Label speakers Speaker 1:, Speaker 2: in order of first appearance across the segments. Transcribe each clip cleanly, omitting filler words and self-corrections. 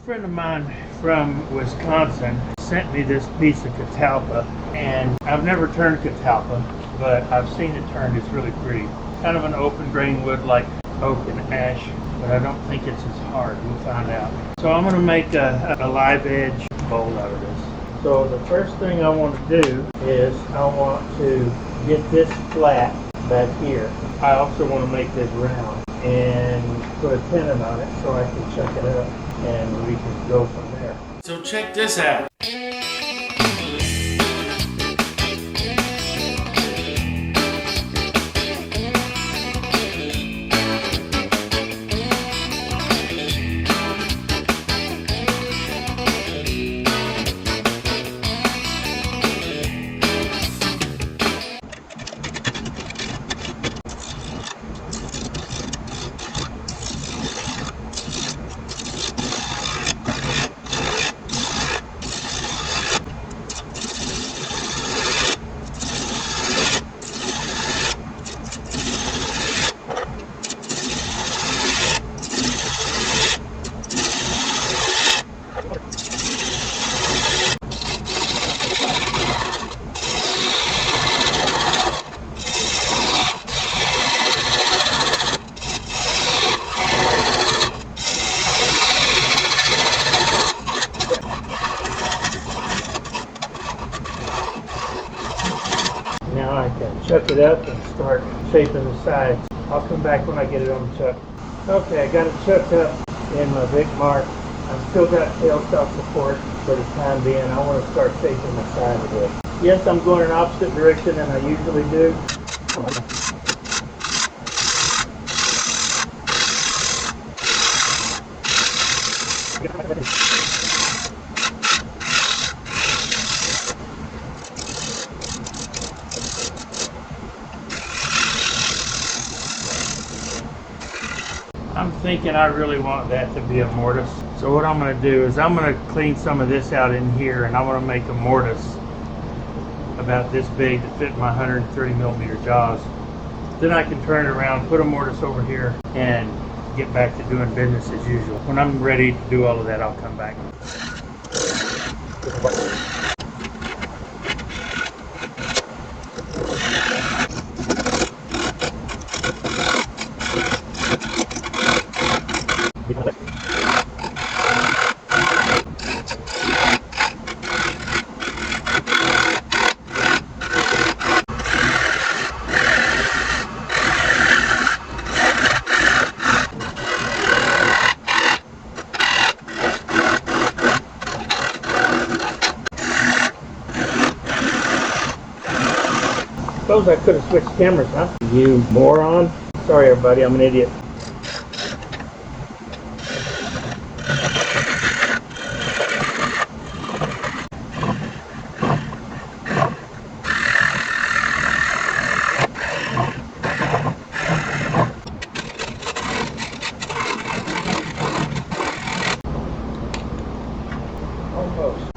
Speaker 1: friend of mine from Wisconsin sent me this piece of Catapla, and I've never turned Catapla, but I've seen it turned. It's really pretty. Kind of an open grain wood like oak and ash, but I don't think it's as hard. We'll find out. So I'm going to make a live edge bowl out of this. So the first thing I want to do is I want to get this flat back here. I also want to make this round and put a tenon on it so I can chuck it up and we can go from there. So check this out. Now I can chuck it up and start shaping the sides. I'll come back when I get it on the chuck. Okay, I got it chucked up in my big mark. I've still got tailstock support for the time being. I want to start shaping the side of it. Yes, I'm going in opposite direction than I usually do. I'm thinking I really want that to be a mortise. So what I'm going to do is I'm going to clean some of this out in here, and I'm going to make a mortise about this big to fit my 130 millimeter jaws. Then I can turn it around, put a mortise over here, and get back to doing business as usual. When I'm ready to do all of that, I'll come back. Suppose I could have switched cameras, huh? You moron. Sorry everybody, I'm an idiot. Almost.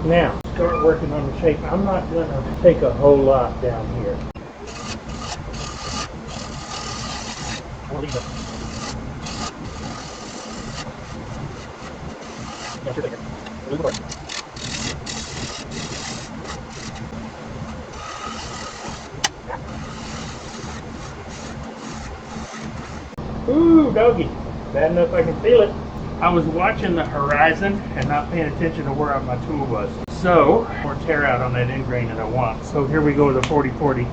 Speaker 1: Now, start working on the shape. I'm not going to take a whole lot down here. Ooh, doggy. Bad enough I can feel it. I was watching the horizon and not paying attention to where my tool was. So, more tear out on that end grain that I want. So here we go with a 40-40.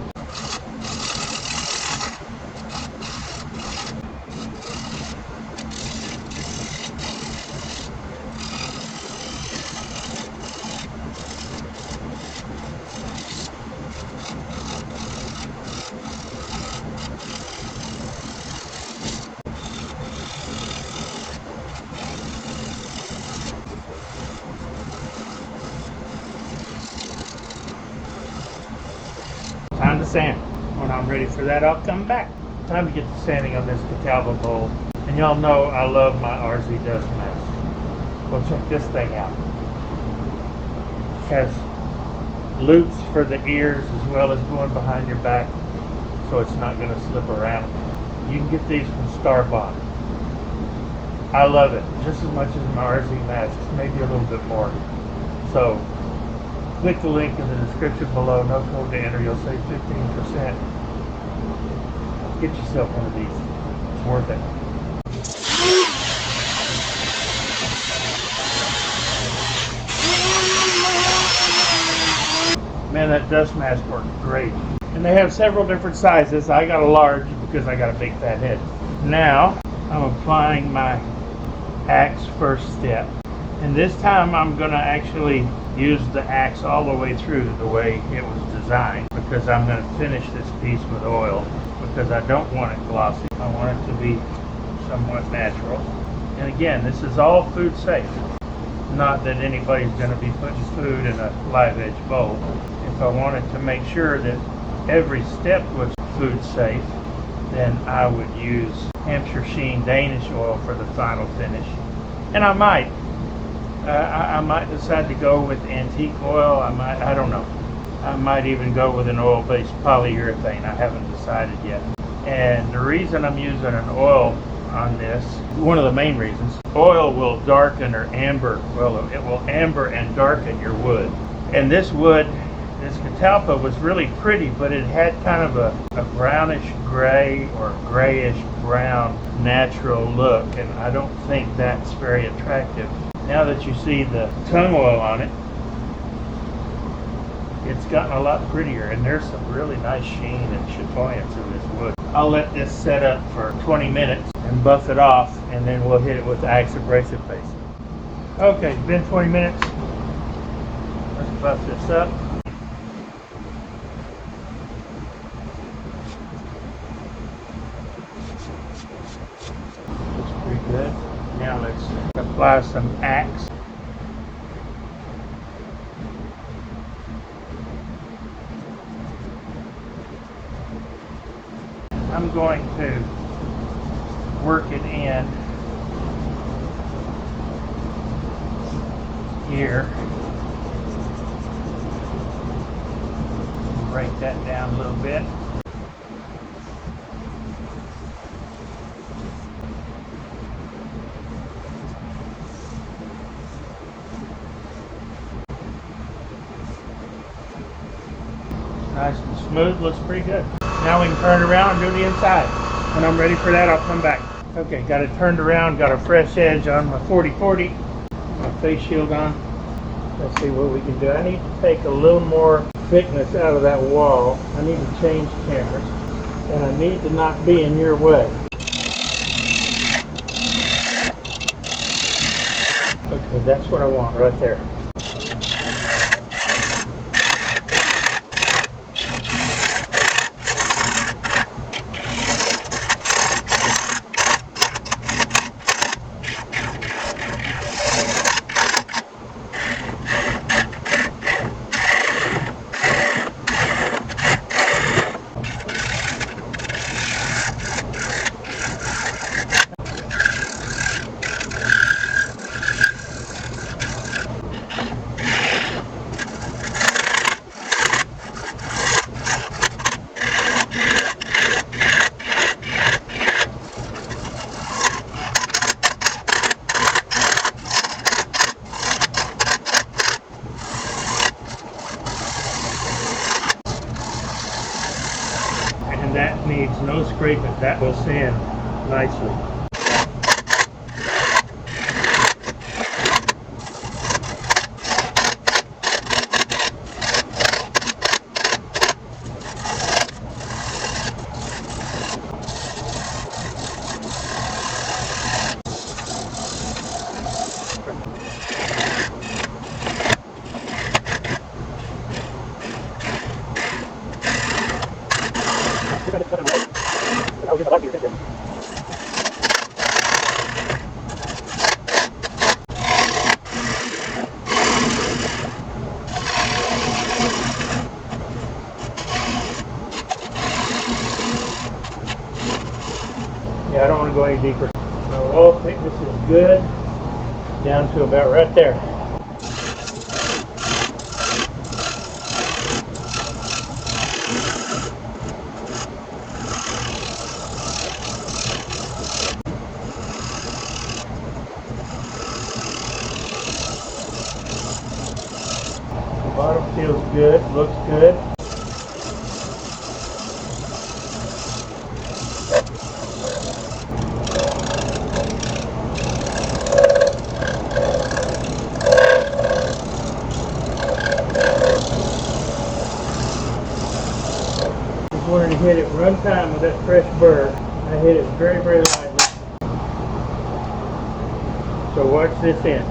Speaker 1: sand. When I'm ready for that, I'll come back. Time to get the sanding on this Catapla bowl. And y'all know I love my RZ dust mask. Well, check this thing out. It has loops for the ears as well as going behind your back, so it's not going to slip around. You can get these from Starbucks. I love it just as much as my RZ masks, maybe a little bit more. So click the link in the description below. No code to enter. You'll save 15%. Get yourself one of these. It's worth it. Man, that dust mask works great. And they have several different sizes. I got a large because I got a big fat head. Now I'm applying my axe first step. And this time I'm going to actually use the axe all the way through the way it was designed, because I'm going to finish this piece with oil, because I don't want it glossy. I want it to be somewhat natural. And again, this is all food safe. Not that anybody's going to be putting food in a live edge bowl. If I wanted to make sure that every step was food safe, then I would use Hampshire Sheen Danish oil for the final finish. And I might decide to go with antique oil. I don't know. I might even go with an oil-based polyurethane. I haven't decided yet. And the reason I'm using an oil on this, one of the main reasons, oil will darken or amber. Well, it will amber and darken your wood. And this wood, this Catapla, was really pretty, but it had kind of a brownish gray or grayish brown natural look, and I don't think that's very attractive. Now that you see the tungoil on it, it's gotten a lot prettier, and there's some really nice sheen and chatoyance in this wood. I'll let this set up for 20 minutes and buff it off, and then we'll hit it with the axe abrasive paste. Okay, it's been 20 minutes. Let's buff this up. Looks pretty good. Now let's apply some axe. I'm going to work it in here. Break that down a little bit. Nice and smooth, looks pretty good. Now we can turn it around and do the inside. When I'm ready for that, I'll come back. Okay, got it turned around, got a fresh edge on my 40/40, my face shield on. Let's see what we can do. I need to take a little more thickness out of that wall. I need to change cameras, and I need to not be in your way. Okay, that's what I want right there. And that needs no scraping. That will sand nicely. go any deeper. My wall thickness is good, down to about right there. The bottom feels good, looks good. Wanted to hit it one time with that fresh burr. I hit it very, very lightly. So watch this end.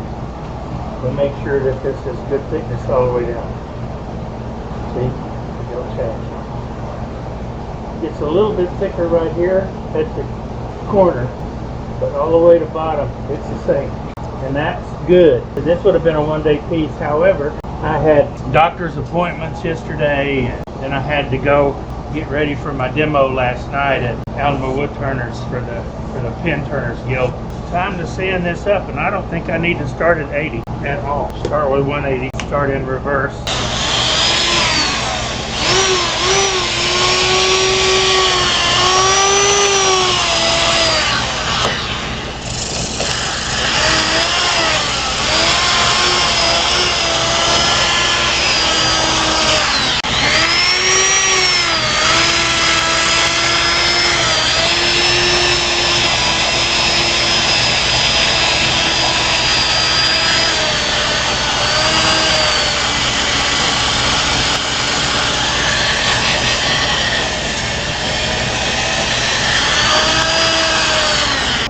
Speaker 1: We'll make sure that this is good thickness all the way down. See? It don't change. It's a little bit thicker right here at the corner, but all the way to bottom, it's the same. And that's good. This would have been a one-day piece. However, I had doctor's appointments yesterday, and then I had to go get ready for my demo last night at Woodturners for the Pin Turners Guild. Time to sand this up, and I don't think I need to start at 80 at all. Start with 180, start in reverse.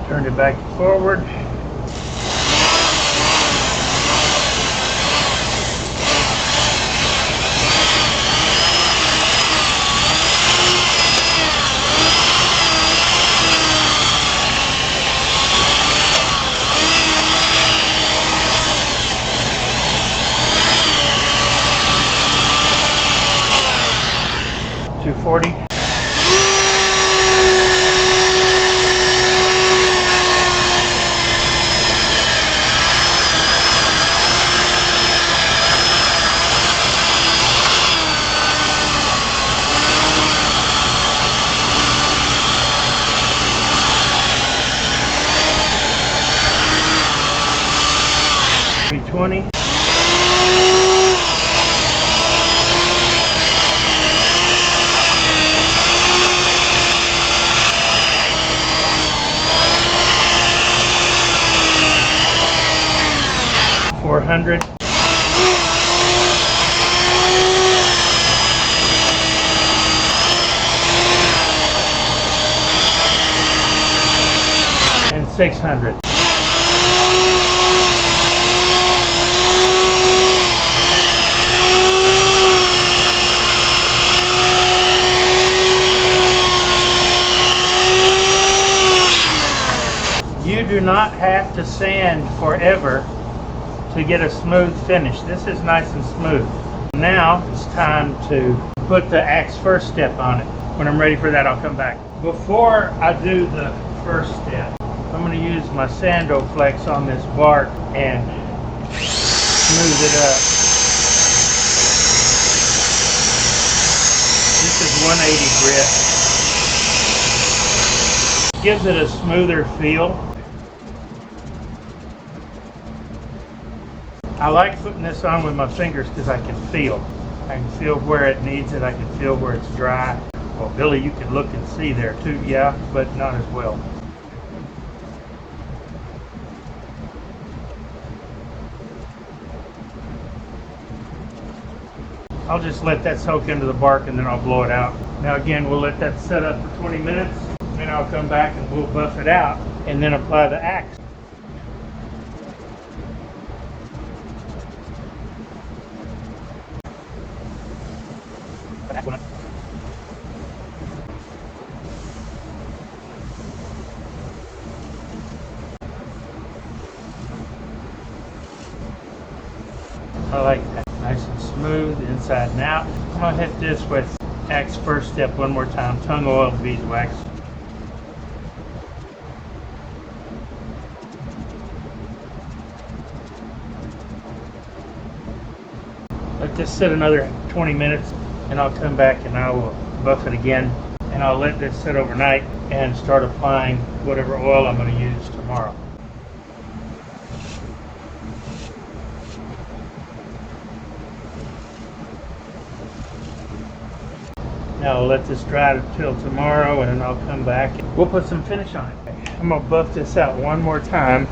Speaker 1: Turn it back forward. .240. .320. .400. And 600. You do not have to sand forever to get a smooth finish. This is nice and smooth. Now it's time to put the axe first step on it. When I'm ready for that, I'll come back. Before I do the first step, I'm going to use my Sandoflex on this bark and smooth it up. This is 180 grit. Gives it a smoother feel. I like putting this on with my fingers because I can feel. I can feel where it needs it. I can feel where it's dry. Well, Billy, you can look and see there too, yeah, but not as well. I'll just let that soak into the bark and then I'll blow it out. Now again, we'll let that set up for 20 minutes. Then I'll come back and we'll buff it out and then apply the axe. I like that. Nice and smooth inside and out. I'm going to hit this with axe first step one more time. Tungoil beeswax. this sit another 20 minutes and I'll come back and I will buff it again, and I'll let this sit overnight and start applying whatever oil I'm going to use tomorrow. Now I'll let this dry till tomorrow, and then I'll come back and we'll put some finish on it. I'm going to buff this out one more time.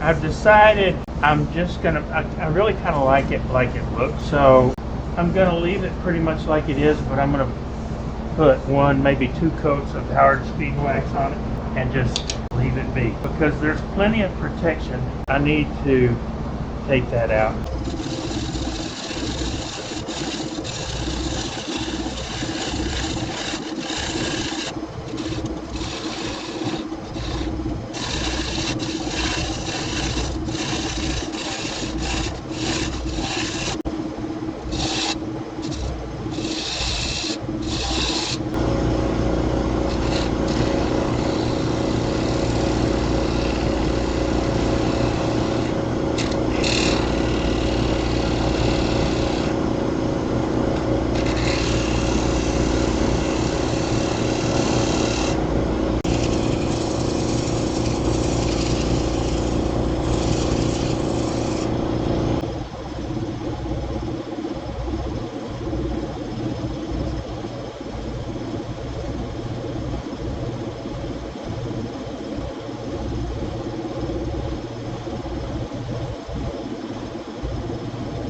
Speaker 1: I've decided I'm just going to, I really kind of like it looks, so I'm going to leave it pretty much like it is, but I'm going to put one, maybe 2 coats of Howard's beeswax on it and just leave it be, because there's plenty of protection. I need to take that out.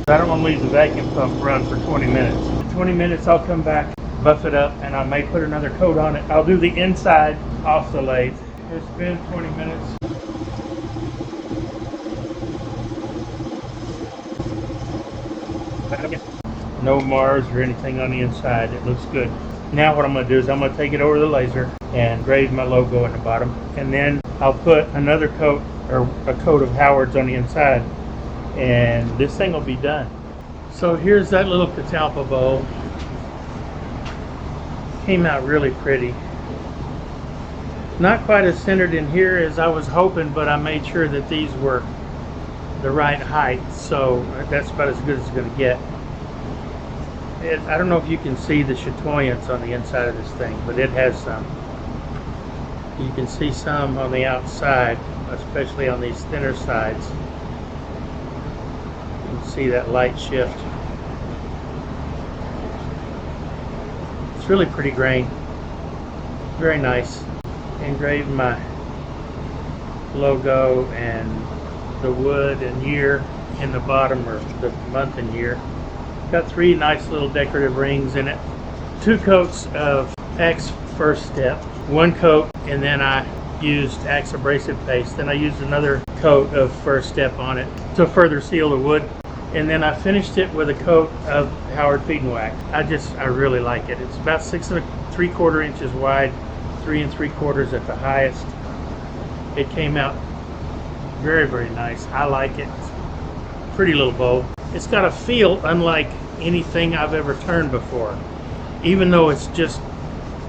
Speaker 1: I don't want to leave the vacuum pump run for 20 minutes. In 20 minutes I'll come back, buff it up, and I may put another coat on it. I'll do the inside off the lathe. It's been 20 minutes. No Mars or anything on the inside. It looks good. Now what I'm going to do is I'm going to take it over the laser and engrave my logo in the bottom, and then I'll put another coat, or a coat of Howard's on the inside, and this thing will be done. So here's that little Catapla bowl. Came out really pretty. Not quite as centered in here as I was hoping, but I made sure that these were the right height, so that's about as good as it's going to get. I don't know if you can see the chatoyance on the inside of this thing, but it has some. You can see some on the outside, especially on these thinner sides. You can see that light shift. It's really pretty grain. Very nice. Engraved my logo and the wood and year in the bottom, or the month and year. Got 3 nice little decorative rings in it. 2 coats of Axe First Step. 1 coat, and then I used Axe abrasive paste. Then I used another coat of First Step on it to further seal the wood. And then I finished it with a coat of Howard Feed and Wax. I really like it. It's about 6 3/4 inches wide, 3 3/4 at the highest. It came out very, very nice. I like it. Pretty little bowl. It's got a feel unlike anything I've ever turned before. Even though it's just,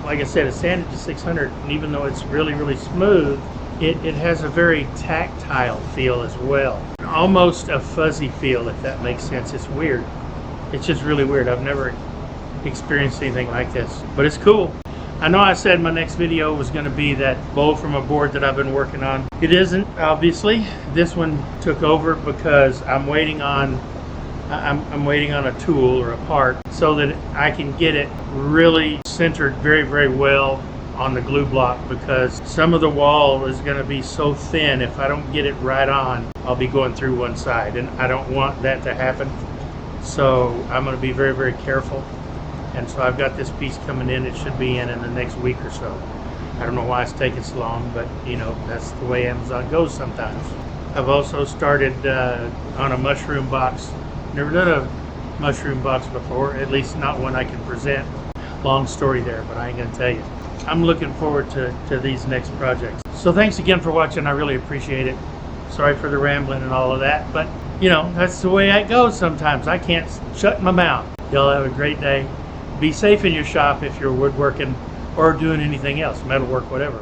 Speaker 1: like I said, it's sanded to 600, and even though it's really, really smooth, it has a very tactile feel as well. Almost a fuzzy feel, if that makes sense. It's weird. It's just really weird. I've never experienced anything like this, but it's cool. I know I said my next video was going to be that bowl from a board that I've been working on. It isn't, obviously. This one took over because I'm waiting on a tool or a part so that I can get it really centered very, very well on the glue block, because some of the wall is going to be so thin, if I don't get it right on, I'll be going through one side, and I don't want that to happen. So I'm going to be very, very careful. And so I've got this piece coming in. It should be in the next week or so. I don't know why it's taking so long, but you know, that's the way Amazon goes sometimes. I've also started on a mushroom box. Never done a mushroom box before, at least not one I can present. Long story there, but I ain't gonna tell you. I'm looking forward to these next projects. So thanks again for watching. I really appreciate it. Sorry for the rambling and all of that, but you know, that's the way it goes sometimes. I can't shut my mouth. Y'all have a great day. Be safe in your shop if you're woodworking or doing anything else, metalwork, whatever.